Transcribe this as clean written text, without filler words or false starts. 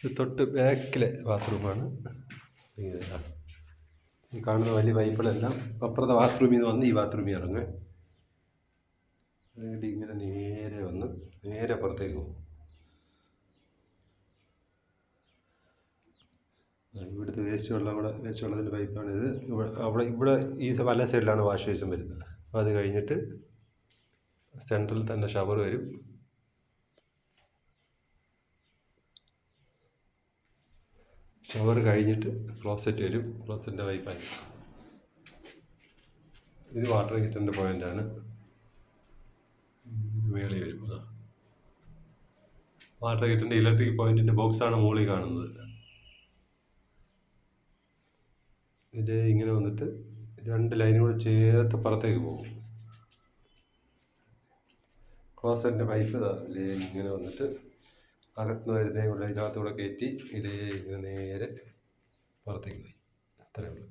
ഇത് തൊട്ട് ബാക്കിലെ ബാത്റൂമാണ്. ഈ കാണുന്ന വലിയ പൈപ്പുകളെല്ലാം അപ്പുറത്തെ ബാത്റൂമിൽ നിന്ന് വന്ന് ഈ ബാത്റൂമിൽ ഇറങ്ങും. ഇങ്ങനെ നേരെ വന്ന് നേരെ പുറത്തേക്ക് പോകും. ഇവിടുത്തെ വേസ്റ്റ് വെള്ളത്തിൻ്റെ പൈപ്പാണിത്. ഇവിടെ ഈ വല സൈഡിലാണ് വാഷ് ബേസിൻ വരുന്നത്. അത് കഴിഞ്ഞിട്ട് സെൻട്രൽ തന്നെ ഷവർ വരും. ഷവർ കഴിഞ്ഞിട്ട് ക്ലോസറ്റ് വരും. ക്ലോസറ്റിൻ്റെ പൈപ്പായി. ഇത് വാട്ടർ ഹീറ്ററിൻ്റെ പോയിൻ്റാണ്. മേളിൽ വരും. വാട്ടർ ഹീറ്ററിൻ്റെ ഇലക്ട്രിക് പോയിൻറ്റിൻ്റെ ബോക്സാണ് മുകളിൽ കാണുന്നത്. ഇത് ഇങ്ങനെ വന്നിട്ട് 2 ലൈനും കൂടെ ചേർത്ത് പുറത്തേക്ക് പോകും. ക്ലോസറ്റിൻ്റെ പൈപ്പ് ഇങ്ങനെ വന്നിട്ട് അകത്തുനിന്ന് വരുന്നതും കൂടെ ഇതിനകത്തൂടെ കയറ്റി ഇങ്ങനെ നേരെ പുറത്തേക്ക് പോയി. അത്രയേ ഉള്ളൂ.